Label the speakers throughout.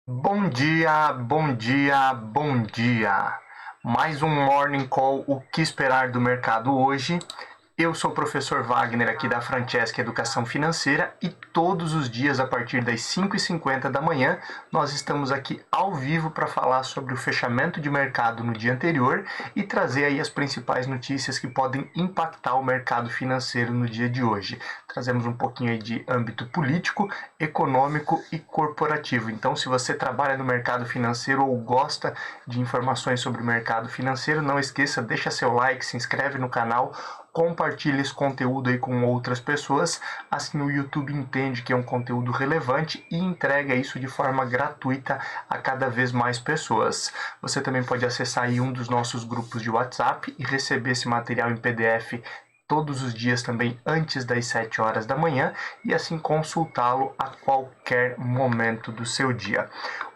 Speaker 1: Bom dia, bom dia, bom dia. Mais um Morning Call, o que esperar do mercado hoje? Eu sou o professor Wagner aqui da Francesca Educação Financeira e todos os dias a partir das 5h50 da manhã nós estamos aqui ao vivo para falar sobre o fechamento de mercado no dia anterior e trazer aí as principais notícias que podem impactar o mercado financeiro no dia de hoje. Trazemos um pouquinho aí de âmbito político, econômico e corporativo. Então, se você trabalha no mercado financeiro ou gosta de informações sobre o mercado financeiro, não esqueça, deixa seu like, se inscreve no canal, compartilhe esse conteúdo aí com outras pessoas, assim o YouTube entende que é um conteúdo relevante e entrega isso de forma gratuita a cada vez mais pessoas. Você também pode acessar aí um dos nossos grupos de WhatsApp e receber esse material em PDF todos os dias também antes das 7 horas da manhã e assim consultá-lo a qualquer momento do seu dia.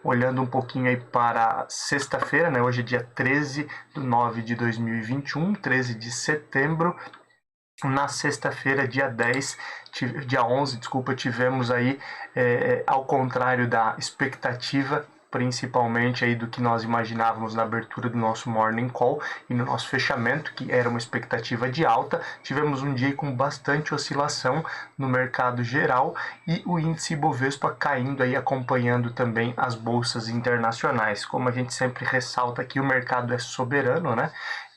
Speaker 1: Olhando um pouquinho aí para sexta-feira, né? Hoje é dia 13 de 9 de 2021, 13 de setembro. Na sexta-feira, dia 11, desculpa, tivemos aí, ao contrário da expectativa, principalmente aí do que nós imaginávamos na abertura do nosso Morning Call e no nosso fechamento, que era uma expectativa de alta, tivemos um dia com bastante oscilação no mercado geral e o índice Bovespa caindo aí, acompanhando também as bolsas internacionais. Como a gente sempre ressalta aqui, o mercado é soberano, né?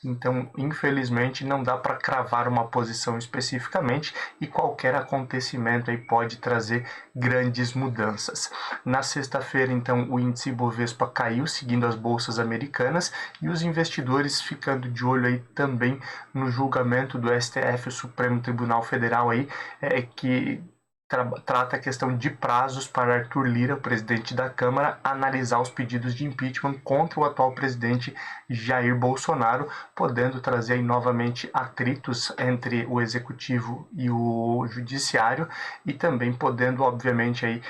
Speaker 1: Então, infelizmente, não dá para cravar uma posição especificamente e qualquer acontecimento aí pode trazer grandes mudanças. Na sexta-feira, então, o índice Bovespa caiu, seguindo as bolsas americanas, e os investidores ficando de olho aí também no julgamento do STF, o Supremo Tribunal Federal aí, que trata a questão de prazos para Arthur Lira, presidente da Câmara, analisar os pedidos de impeachment contra o atual presidente Jair Bolsonaro, podendo trazer aí novamente atritos entre o executivo e o judiciário e também podendo, obviamente, aí,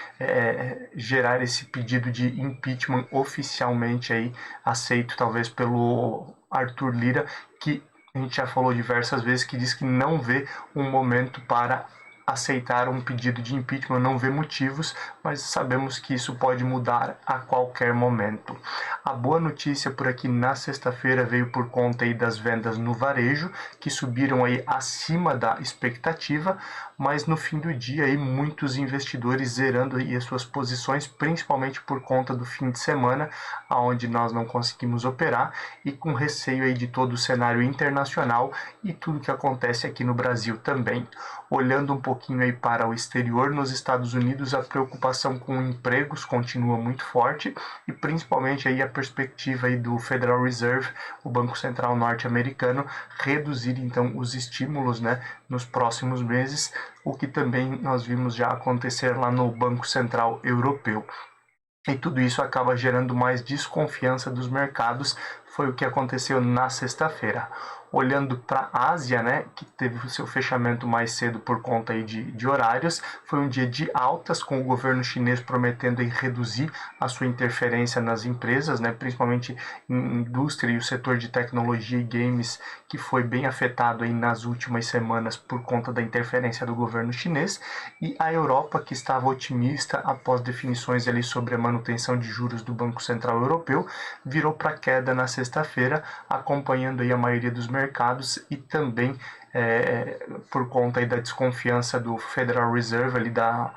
Speaker 1: gerar esse pedido de impeachment oficialmente aí aceito, talvez pelo Arthur Lira, que a gente já falou diversas vezes, que diz que não vê um momento para aceitar um pedido de impeachment, não vê motivos, mas sabemos que isso pode mudar a qualquer momento. A boa notícia por aqui na sexta-feira veio por conta aí das vendas no varejo, que subiram aí acima da expectativa, mas no fim do dia aí muitos investidores zerando aí as suas posições, principalmente por conta do fim de semana, onde nós não conseguimos operar e com receio aí de todo o cenário internacional e tudo que acontece aqui no Brasil também. Olhando um pouquinho aí para o exterior, nos Estados Unidos a preocupação com empregos continua muito forte e principalmente aí a perspectiva aí do Federal Reserve, o Banco Central norte-americano, reduzir então os estímulos, né, nos próximos meses, o que também nós vimos já acontecer lá no Banco Central Europeu. E tudo isso acaba gerando mais desconfiança dos mercados, foi o que aconteceu na sexta-feira. Olhando para a Ásia, né, que teve o seu fechamento mais cedo por conta aí de horários, foi um dia de altas, com o governo chinês prometendo aí reduzir a sua interferência nas empresas, né, principalmente em indústria e o setor de tecnologia e games, que foi bem afetado aí nas últimas semanas por conta da interferência do governo chinês, e a Europa, que estava otimista após definições ali sobre a manutenção de juros do Banco Central Europeu, virou para queda na sexta-feira, acompanhando aí a maioria dos mercados e também por conta aí da desconfiança do Federal Reserve, ali da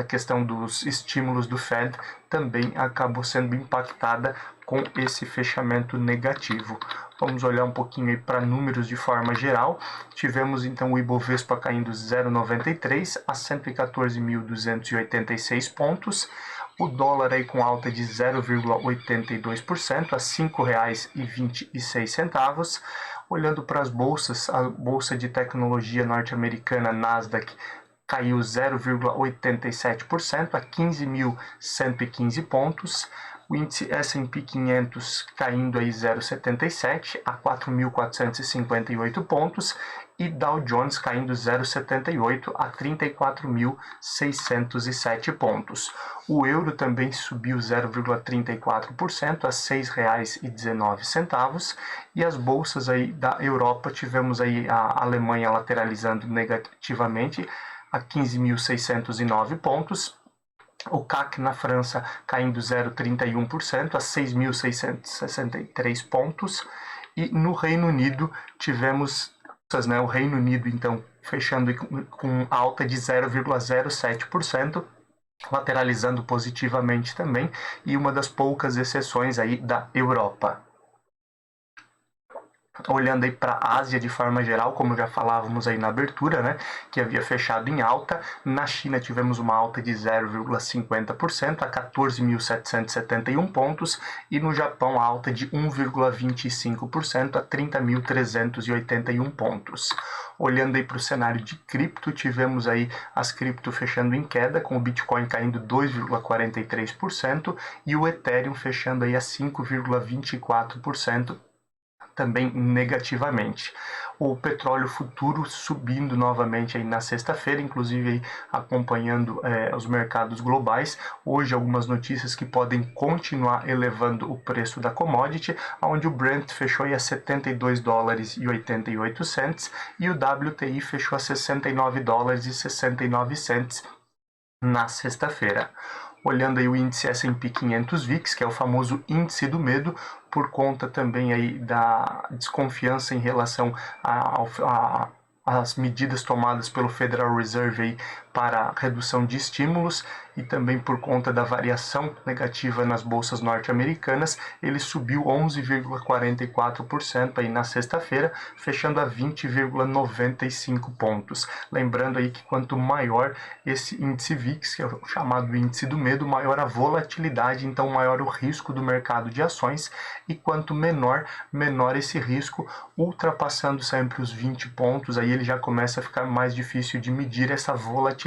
Speaker 1: questão dos estímulos do Fed, também acabou sendo impactada com esse fechamento negativo. Vamos olhar um pouquinho para números de forma geral. Tivemos então o Ibovespa caindo 0,93 a 114.286 pontos. O dólar aí com alta de 0,82% a R$ 5,26. Olhando para as bolsas, a bolsa de tecnologia norte-americana Nasdaq caiu 0,87% a 15.115 pontos. O índice S&P 500 caindo aí 0,77 a 4.458 pontos e Dow Jones caindo 0,78 a 34.607 pontos. O euro também subiu 0,34% a R$ 6,19 e as bolsas aí da Europa, tivemos aí a Alemanha lateralizando negativamente a 15.609 pontos, O CAC na França caindo 0,31% a 6.663 pontos. E no Reino Unido tivemos, o Reino Unido então fechando com alta de 0,07%, lateralizando positivamente também, e uma das poucas exceções aí da Europa. Olhando aí para a Ásia de forma geral, como já falávamos aí na abertura, né, que havia fechado em alta. Na China tivemos uma alta de 0,50% a 14.771 pontos, e no Japão alta de 1,25% a 30.381 pontos. Olhando aí para o cenário de cripto, tivemos aí as cripto fechando em queda, com o Bitcoin caindo 2,43% e o Ethereum fechando aí a 5,24%, também negativamente. O petróleo futuro subindo novamente aí na sexta-feira, inclusive aí acompanhando os mercados globais. Hoje algumas notícias que podem continuar elevando o preço da commodity, onde o Brent fechou aí a $72,88 e o WTI fechou a $69,69 na sexta-feira. Olhando aí o índice S&P 500 VIX, que é o famoso índice do medo, por conta também aí da desconfiança em relação às medidas tomadas pelo Federal Reserve aí para redução de estímulos, e também por conta da variação negativa nas bolsas norte-americanas, ele subiu 11,44% aí na sexta-feira, fechando a 20,95 pontos. Lembrando aí que quanto maior esse índice VIX, que é o chamado índice do medo, maior a volatilidade, então maior o risco do mercado de ações, e quanto menor esse risco, ultrapassando sempre os 20 pontos, aí ele já começa a ficar mais difícil de medir essa volatilidade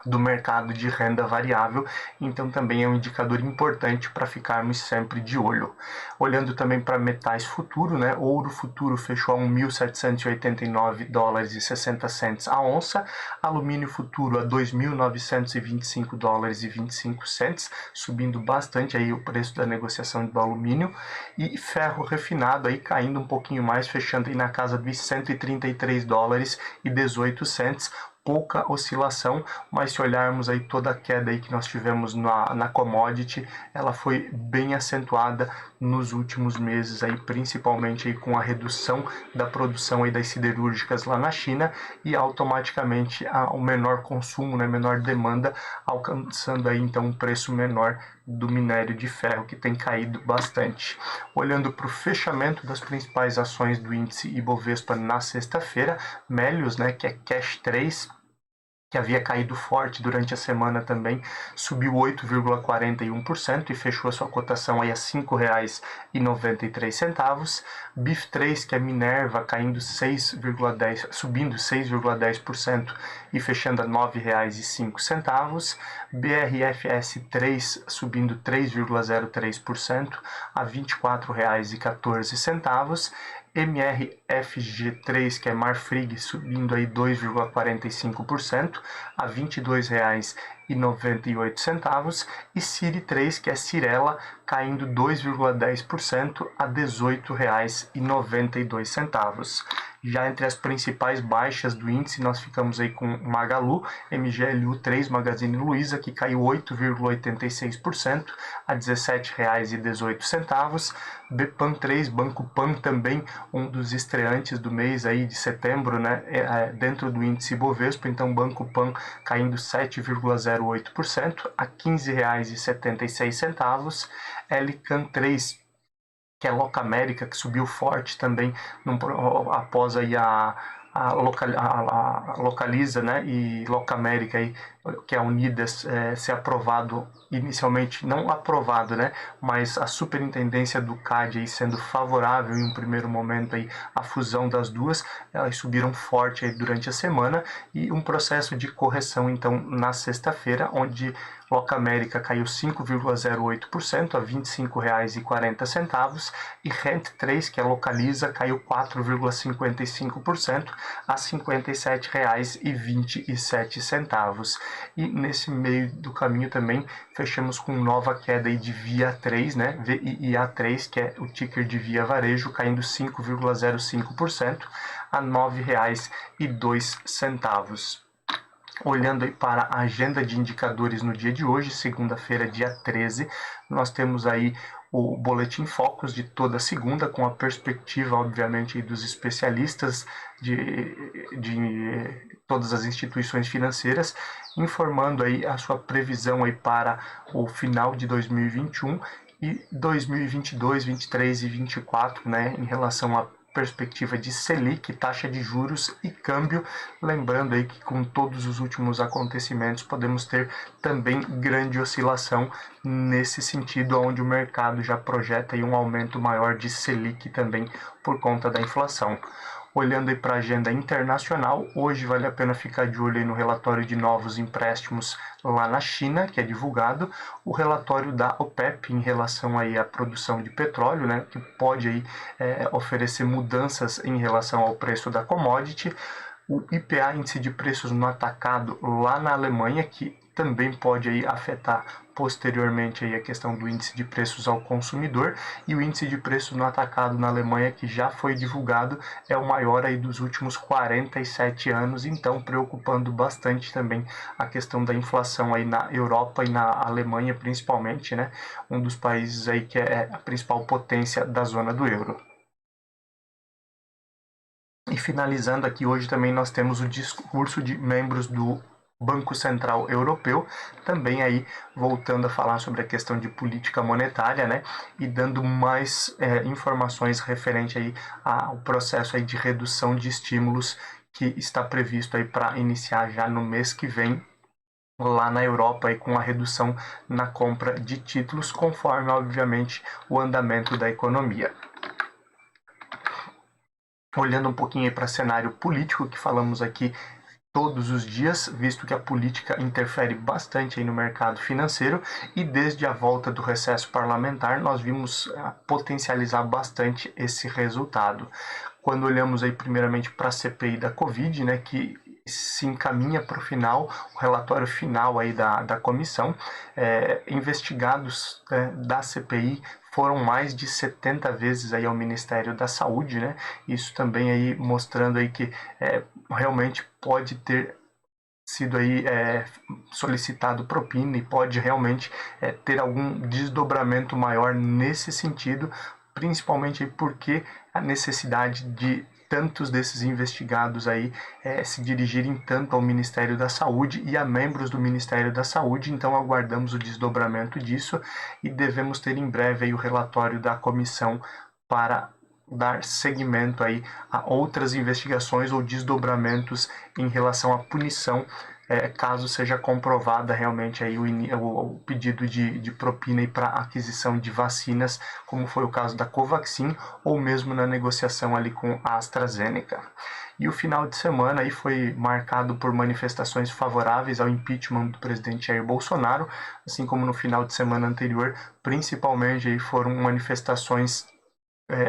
Speaker 1: do mercado de renda variável, então também é um indicador importante para ficarmos sempre de olho. Olhando também para metais futuro, né? Ouro futuro fechou a $1.789,60 a onça, alumínio futuro a $2.925,25, subindo bastante aí o preço da negociação do alumínio, e ferro refinado aí caindo um pouquinho mais, fechando aí na casa dos $133,18, pouca oscilação, mas se olharmos aí toda a queda aí que nós tivemos na commodity, ela foi bem acentuada nos últimos meses aí, principalmente aí com a redução da produção aí das siderúrgicas lá na China, e automaticamente o menor consumo, né, menor demanda, alcançando aí então um preço menor do minério de ferro, que tem caído bastante. Olhando para o fechamento das principais ações do índice Ibovespa na sexta-feira, Melius, né, que é Cash 3, que havia caído forte durante a semana também, subiu 8,41% e fechou a sua cotação aí a R$ 5,93. BIF3, que é Minerva, caindo subindo 6,10% e fechando a R$ 9,05. BRFS3 subindo 3,03% a R$ 24,14. MRFG3, que é Marfrig, subindo aí 2,45% a R$ 22,98, e Ciri 3, que é Cirela, caindo 2,10% a R$ 18,92. Já entre as principais baixas do índice, nós ficamos aí com Magalu, MGLU3, Magazine Luiza, que caiu 8,86% a R$ 17,18. Bpan3, Banco Pan, também um dos estreantes do mês aí de setembro, né, dentro do índice Bovespa, então Banco Pan caindo 7,08% a R$ 15,76. LCAN3, que é Locamérica, que subiu forte também após aí a Localiza, né, e Locamérica, aí, que é a Unidas, ser aprovado, inicialmente não aprovado, né, mas a superintendência do CAD aí sendo favorável em um primeiro momento aí a fusão das duas, elas subiram forte aí durante a semana, e um processo de correção então na sexta-feira, onde Locamérica caiu 5,08% a R$ 25,40, e Rent3, que é Localiza, caiu 4,55% a R$ 57,27. E nesse meio do caminho também fechamos com nova queda aí de VIA3, né? VIA3, que é o ticker de Via Varejo, caindo 5,05% a R$ 9,02. Olhando aí para a agenda de indicadores no dia de hoje, segunda-feira, dia 13, nós temos aí o Boletim Focus de toda segunda, com a perspectiva, obviamente, aí dos especialistas de todas as instituições financeiras, informando aí a sua previsão aí para o final de 2021 e 2022, 23 e 24, né, em relação a perspectiva de Selic, taxa de juros e câmbio, lembrando aí que com todos os últimos acontecimentos podemos ter também grande oscilação nesse sentido, onde o mercado já projeta aí um aumento maior de Selic também por conta da inflação. Olhando aí para a agenda internacional, hoje vale a pena ficar de olho aí no relatório de novos empréstimos lá na China, que é divulgado, o relatório da OPEP em relação aí à produção de petróleo, né, que pode aí oferecer mudanças em relação ao preço da commodity, o IPA, índice de preços no atacado lá na Alemanha, que também pode aí afetar posteriormente aí a questão do índice de preços ao consumidor, e o índice de preços no atacado na Alemanha, que já foi divulgado, é o maior aí dos últimos 47 anos, então preocupando bastante também a questão da inflação aí na Europa e na Alemanha principalmente, né, um dos países aí que é a principal potência da zona do euro. E finalizando aqui, hoje também nós temos o discurso de membros do Banco Central Europeu, também aí voltando a falar sobre a questão de política monetária, né, e dando mais informações referente aí ao processo aí de redução de estímulos que está previsto aí para iniciar já no mês que vem lá na Europa aí com a redução na compra de títulos, conforme obviamente o andamento da economia. Olhando um pouquinho para o cenário político que falamos aqui todos os dias, visto que a política interfere bastante aí no mercado financeiro, e desde a volta do recesso parlamentar nós vimos potencializar bastante esse resultado. Quando olhamos aí primeiramente para a CPI da Covid, né, que se encaminha para o final, o relatório final aí da comissão, investigados da CPI foram mais de 70 vezes aí ao Ministério da Saúde, né? Isso também aí mostrando aí que realmente pode ter sido aí solicitado propina e pode realmente ter algum desdobramento maior nesse sentido, principalmente porque a necessidade de tantos desses investigados aí se dirigirem tanto ao Ministério da Saúde e a membros do Ministério da Saúde, então aguardamos o desdobramento disso e devemos ter em breve aí o relatório da comissão para dar seguimento aí a outras investigações ou desdobramentos em relação à punição, caso seja comprovada realmente aí o pedido de propina para aquisição de vacinas, como foi o caso da Covaxin, ou mesmo na negociação ali com a AstraZeneca. E o final de semana aí foi marcado por manifestações favoráveis ao impeachment do presidente Jair Bolsonaro, assim como no final de semana anterior, principalmente aí foram manifestações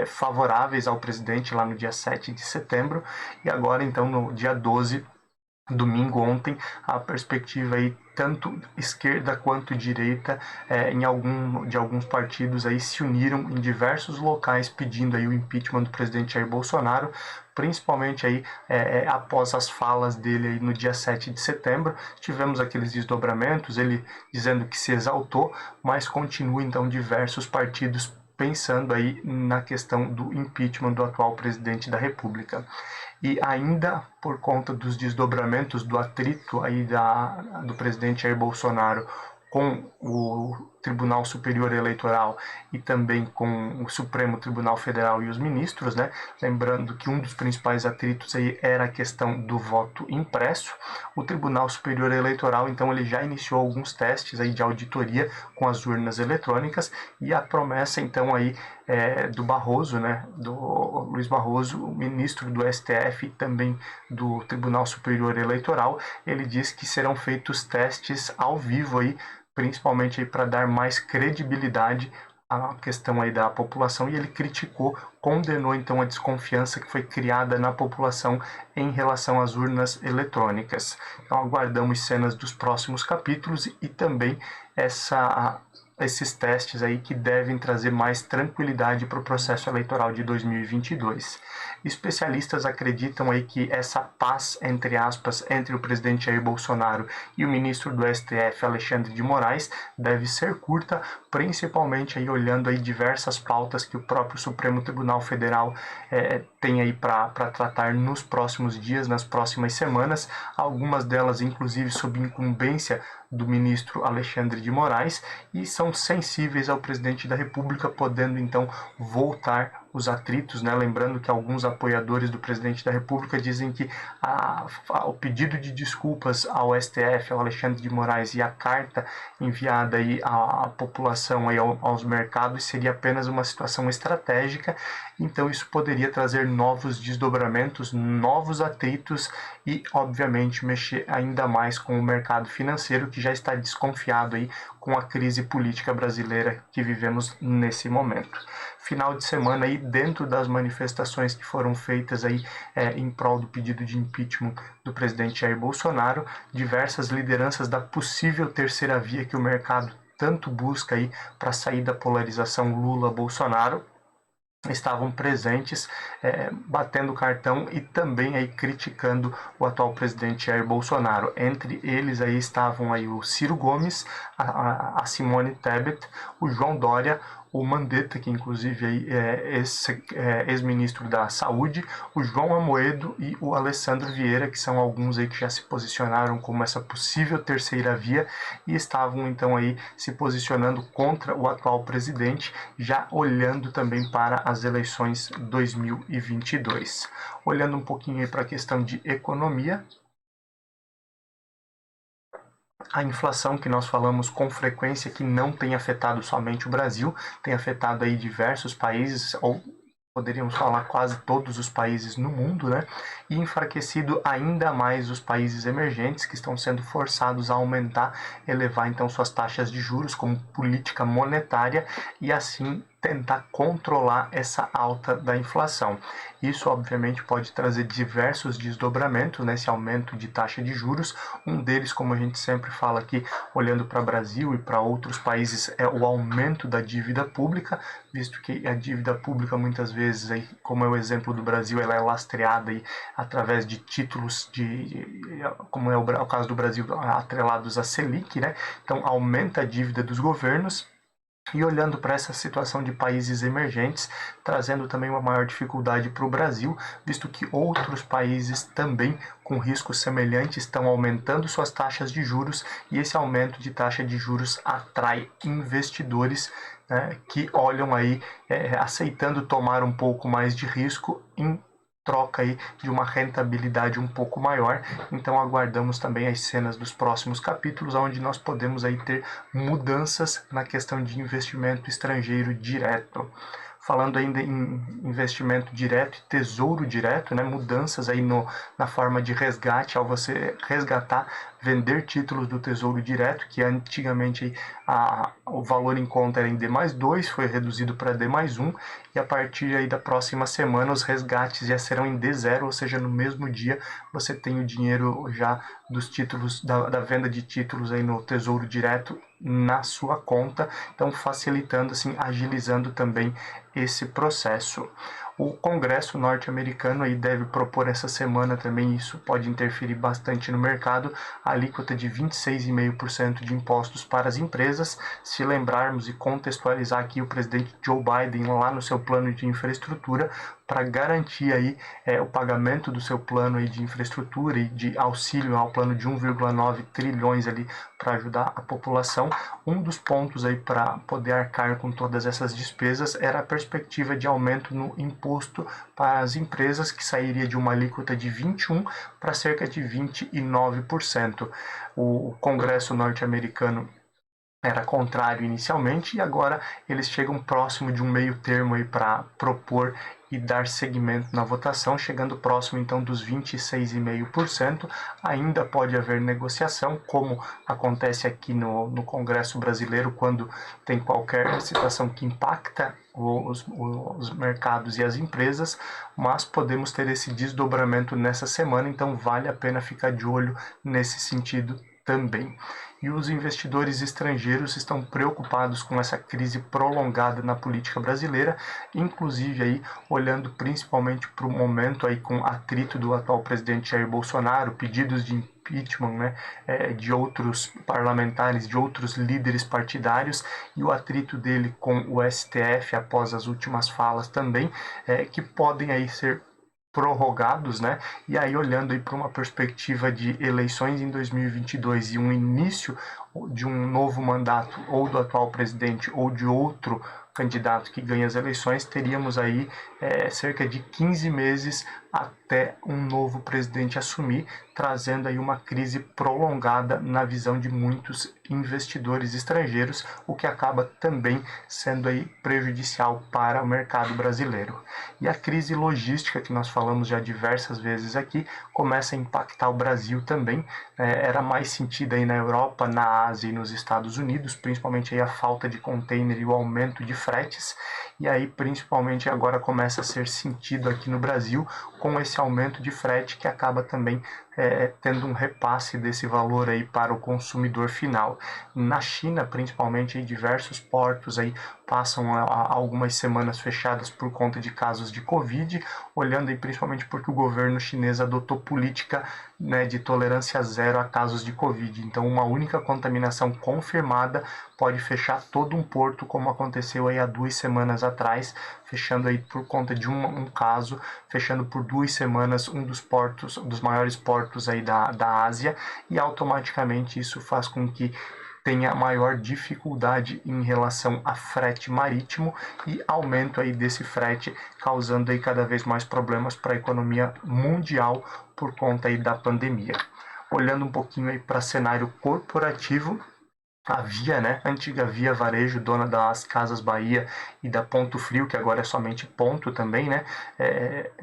Speaker 1: favoráveis ao presidente lá no dia 7 de setembro, e agora então no dia 12, domingo ontem, a perspectiva aí tanto esquerda quanto direita de alguns partidos aí se uniram em diversos locais pedindo aí o impeachment do presidente Jair Bolsonaro, principalmente aí após as falas dele aí no dia 7 de setembro. Tivemos aqueles desdobramentos, ele dizendo que se exaltou, mas continua então diversos partidos pensando aí na questão do impeachment do atual presidente da República. E ainda por conta dos desdobramentos do atrito aí do presidente Jair Bolsonaro com o Tribunal Superior Eleitoral e também com o Supremo Tribunal Federal e os ministros, né? Lembrando que um dos principais atritos aí era a questão do voto impresso. O Tribunal Superior Eleitoral, então, ele já iniciou alguns testes aí de auditoria com as urnas eletrônicas, e a promessa, então, aí do Barroso, né? Do Luiz Barroso, ministro do STF e também do Tribunal Superior Eleitoral, ele diz que serão feitos testes ao vivo aí, principalmente para dar mais credibilidade à questão aí da população, e ele criticou, condenou então a desconfiança que foi criada na população em relação às urnas eletrônicas. Então aguardamos cenas dos próximos capítulos e também essa esses testes aí que devem trazer mais tranquilidade para o processo eleitoral de 2022. Especialistas acreditam aí que essa paz, entre aspas, entre o presidente Jair Bolsonaro e o ministro do STF, Alexandre de Moraes, deve ser curta, principalmente aí olhando aí diversas pautas que o próprio Supremo Tribunal Federal tem aí para tratar nos próximos dias, nas próximas semanas, algumas delas inclusive sob incumbência do ministro Alexandre de Moraes, e são sensíveis ao presidente da República, podendo então voltar os atritos, né? Lembrando que alguns apoiadores do presidente da República dizem que o pedido de desculpas ao STF, ao Alexandre de Moraes, e a carta enviada aí à população, aí aos mercados, seria apenas uma situação estratégica. Então isso poderia trazer novos desdobramentos, novos atritos e, obviamente, mexer ainda mais com o mercado financeiro, que já está desconfiado aí com a crise política brasileira que vivemos nesse momento. Final de semana aí, dentro das manifestações que foram feitas aí em prol do pedido de impeachment do presidente Jair Bolsonaro, diversas lideranças da possível terceira via que o mercado tanto busca aí para sair da polarização Lula-Bolsonaro estavam presentes, batendo cartão e também aí criticando o atual presidente Jair Bolsonaro. Entre eles aí estavam aí o Ciro Gomes, a Simone Tebet, o João Dória, o Mandetta, que inclusive aí é ex-ministro da Saúde, o João Amoedo e o Alessandro Vieira, que são alguns aí que já se posicionaram como essa possível terceira via e estavam então aí se posicionando contra o atual presidente, já olhando também para as eleições 2022. Olhando um pouquinho aí para a questão de economia, a inflação que nós falamos com frequência, que não tem afetado somente o Brasil, tem afetado aí diversos países, ou poderíamos falar quase todos os países no mundo, né? E enfraquecido ainda mais os países emergentes, que estão sendo forçados a aumentar, elevar então suas taxas de juros como política monetária e assim tentar controlar essa alta da inflação. Isso, obviamente, pode trazer diversos desdobramentos nesse aumento de taxa de juros. Um deles, como a gente sempre fala aqui, olhando para o Brasil e para outros países, é o aumento da dívida pública, visto que a dívida pública, muitas vezes, aí, como é o exemplo do Brasil, ela é lastreada aí, através de títulos, como é o caso do Brasil, atrelados à Selic, né? Então, aumenta a dívida dos governos. E olhando para essa situação de países emergentes, trazendo também uma maior dificuldade para o Brasil, visto que outros países também com riscos semelhantes estão aumentando suas taxas de juros e esse aumento de taxa de juros atrai investidores, né, que olham aí aceitando tomar um pouco mais de risco em troca aí de uma rentabilidade um pouco maior. Então aguardamos também as cenas dos próximos capítulos, onde nós podemos aí ter mudanças na questão de investimento estrangeiro direto. Falando ainda em investimento direto e tesouro direto, né, mudanças aí na forma de resgate, ao você resgatar, vender títulos do tesouro direto, que antigamente o valor em conta era em D+2, foi reduzido para D+1, e a partir aí da próxima semana os resgates já serão em D0, ou seja, no mesmo dia você tem o dinheiro já dos títulos, da venda de títulos aí no tesouro direto na sua conta, então facilitando, assim, agilizando também esse processo. O Congresso norte-americano aí deve propor essa semana também, isso pode interferir bastante no mercado, a alíquota de 26,5% de impostos para as empresas. Se lembrarmos e contextualizar aqui o presidente Joe Biden lá no seu plano de infraestrutura, para garantir aí o pagamento do seu plano aí de infraestrutura e de auxílio ao plano de 1,9 trilhões ali para ajudar a população. Um dos pontos aí para poder arcar com todas essas despesas era a perspectiva de aumento no imposto para as empresas, que sairia de uma alíquota de 21% para cerca de 29%. O Congresso norte-americano era contrário inicialmente e agora eles chegam próximo de um meio termo aí para propor e dar seguimento na votação, chegando próximo então dos 26,5%. Ainda pode haver negociação, como acontece aqui no Congresso brasileiro, quando tem qualquer situação que impacta os mercados e as empresas, mas podemos ter esse desdobramento nessa semana, então vale a pena ficar de olho nesse sentido também. E os investidores estrangeiros estão preocupados com essa crise prolongada na política brasileira, inclusive aí olhando principalmente para o momento aí com atrito do atual presidente Jair Bolsonaro, pedidos de impeachment, né, de outros parlamentares, de outros líderes partidários, e o atrito dele com o STF após as últimas falas também, que podem aí ser prorrogados, né? E aí olhando aí para uma perspectiva de eleições em 2022 e um início de um novo mandato ou do atual presidente ou de outro candidato que ganha as eleições, teríamos aí cerca de 15 meses até um novo presidente assumir, trazendo aí uma crise prolongada na visão de muitos investidores estrangeiros, o que acaba também sendo aí prejudicial para o mercado brasileiro. E a crise logística, que nós falamos já diversas vezes aqui, começa a impactar o Brasil também. Era mais sentida aí na Europa, na Ásia e nos Estados Unidos, principalmente aí a falta de container e o aumento de fretes, e aí principalmente agora começa a ser sentido aqui no Brasil com esse aumento de frete que acaba também tendo um repasse desse valor aí para o consumidor final. Na China, principalmente, aí, diversos portos aí passam algumas semanas fechadas por conta de casos de Covid, olhando aí principalmente porque o governo chinês adotou política, né, de tolerância zero a casos de Covid. Então, uma única contaminação confirmada pode fechar todo um porto, como aconteceu aí há 2 semanas atrás, fechando aí por conta de um caso, fechando por 2 semanas um dos maiores portos aí da Ásia, e automaticamente isso faz com que tenha maior dificuldade em relação a frete marítimo e aumento aí desse frete, causando aí cada vez mais problemas para a economia mundial por conta aí da pandemia. Olhando um pouquinho aí para cenário corporativo, a Via, né, antiga Via Varejo, dona das Casas Bahia e da Ponto Frio, que agora é somente Ponto também, né,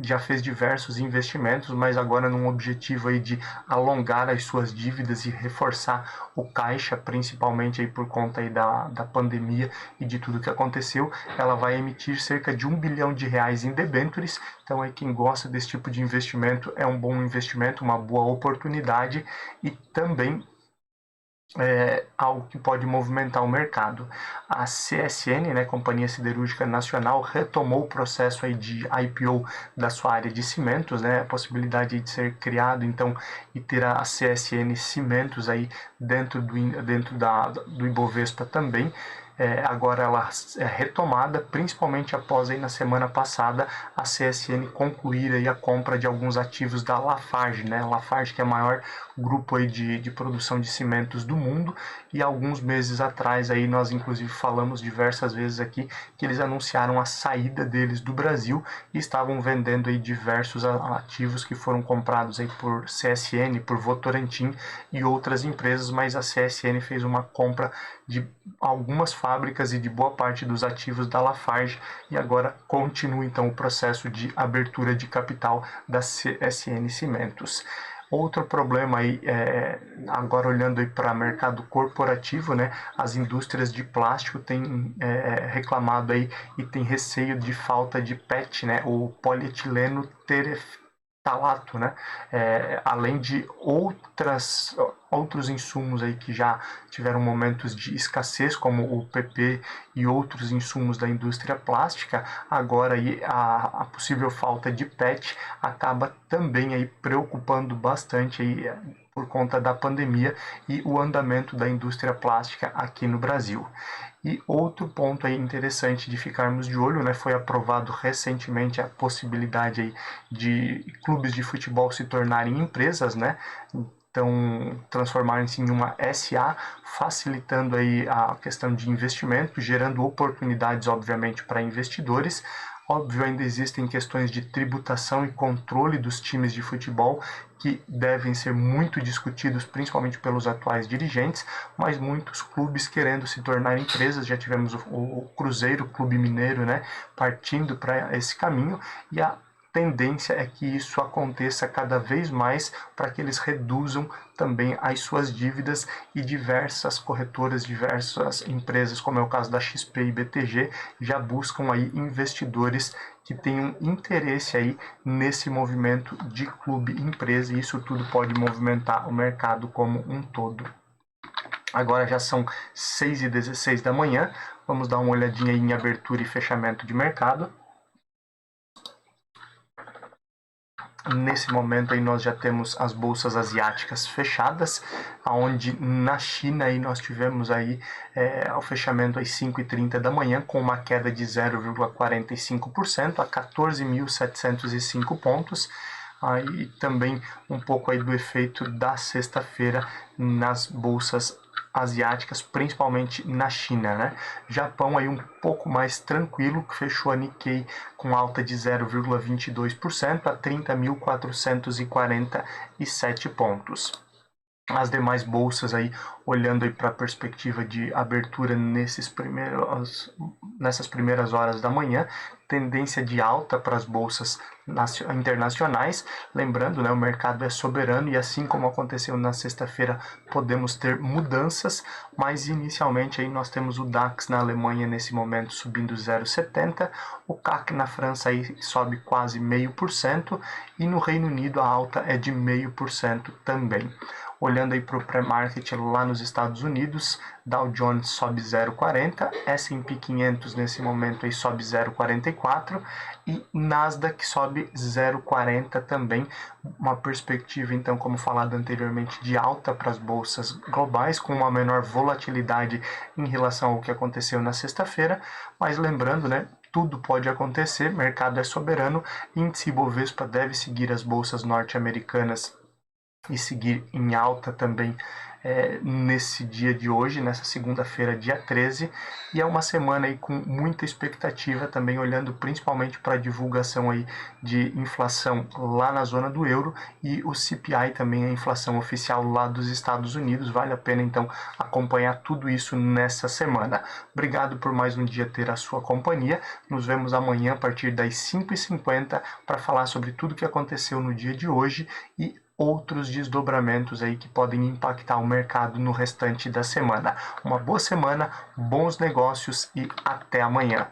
Speaker 1: já fez diversos investimentos, mas agora num objetivo aí de alongar as suas dívidas e reforçar o caixa, principalmente aí por conta aí da pandemia e de tudo que aconteceu, ela vai emitir cerca de R$1 bilhão em debêntures. Então aí quem gosta desse tipo de investimento é um bom investimento, uma boa oportunidade, e também algo que pode movimentar o mercado. A CSN, né, Companhia Siderúrgica Nacional, retomou o processo aí de IPO da sua área de cimentos, né, a possibilidade de ser criado então e ter a CSN Cimentos aí dentro do Ibovespa também. Agora ela é retomada, principalmente após aí na semana passada a CSN concluir aí a compra de alguns ativos da Lafarge, né? Lafarge, que é o maior grupo aí de produção de cimentos do mundo, e alguns meses atrás aí nós inclusive falamos diversas vezes aqui que eles anunciaram a saída deles do Brasil e estavam vendendo aí diversos ativos que foram comprados aí por CSN, por Votorantim e outras empresas, mas a CSN fez uma compra de algumas fábricas e de boa parte dos ativos da Lafarge, e agora continua então o processo de abertura de capital da CSN Cimentos. Outro problema aí, agora olhando aí para o mercado corporativo, né, as indústrias de plástico têm reclamado aí e têm receio de falta de PET, né, o polietileno terefalato, né, além de outros insumos aí que já tiveram momentos de escassez, como o PP e outros insumos da indústria plástica. Agora aí a possível falta de PET acaba também aí preocupando bastante aí por conta da pandemia e o andamento da indústria plástica aqui no Brasil. E outro ponto aí interessante de ficarmos de olho, né, foi aprovado recentemente a possibilidade aí de clubes de futebol se tornarem empresas, né? Então, transformarem-se em uma SA, facilitando aí a questão de investimento, gerando oportunidades, obviamente, para investidores. Óbvio, ainda existem questões de tributação e controle dos times de futebol que devem ser muito discutidos, principalmente pelos atuais dirigentes, mas muitos clubes querendo se tornar empresas. Já tivemos o Cruzeiro, Clube Mineiro, né, partindo para esse caminho, e a tendência é que isso aconteça cada vez mais para que eles reduzam também as suas dívidas, e diversas corretoras, diversas empresas, como é o caso da XP e BTG, já buscam aí investidores que tenham interesse aí nesse movimento de clube empresa, e isso tudo pode movimentar o mercado como um todo. Agora já são 6h16 da manhã, vamos dar uma olhadinha aí em abertura e fechamento de mercado. Nesse momento aí nós já temos as bolsas asiáticas fechadas, onde na China aí nós tivemos aí o fechamento às 5h30 da manhã com uma queda de 0,45% a 14.705 pontos. Aí também um pouco aí do efeito da sexta-feira nas bolsas asiáticas, principalmente na China, né? Japão aí um pouco mais tranquilo, que fechou a Nikkei com alta de 0,22% a 30.447 pontos. As demais bolsas aí, olhando aí para a perspectiva de abertura nessas primeiras horas da manhã, tendência de alta para as bolsas internacionais. Lembrando, né, o mercado é soberano e assim como aconteceu na sexta-feira, podemos ter mudanças, mas inicialmente aí nós temos o DAX na Alemanha nesse momento subindo 0,70%, o CAC na França aí sobe quase 0,5% e no Reino Unido a alta é de 0,5% também. Olhando aí para o pré-market lá nos Estados Unidos, Dow Jones sobe 0,40, S&P 500 nesse momento aí sobe 0,44 e Nasdaq sobe 0,40 também. Uma perspectiva, então, como falado anteriormente, de alta para as bolsas globais, com uma menor volatilidade em relação ao que aconteceu na sexta-feira, mas lembrando, né, tudo pode acontecer, mercado é soberano, índice Bovespa deve seguir as bolsas norte-americanas e seguir em alta também nesse dia de hoje, nessa segunda-feira, dia 13, e é uma semana aí com muita expectativa também, olhando principalmente para a divulgação aí de inflação lá na zona do euro e o CPI também, a inflação oficial lá dos Estados Unidos. Vale a pena então acompanhar tudo isso nessa semana. Obrigado por mais um dia ter a sua companhia, nos vemos amanhã a partir das 5h50 para falar sobre tudo que aconteceu no dia de hoje e outros desdobramentos aí que podem impactar o mercado no restante da semana. Uma boa semana, bons negócios e até amanhã.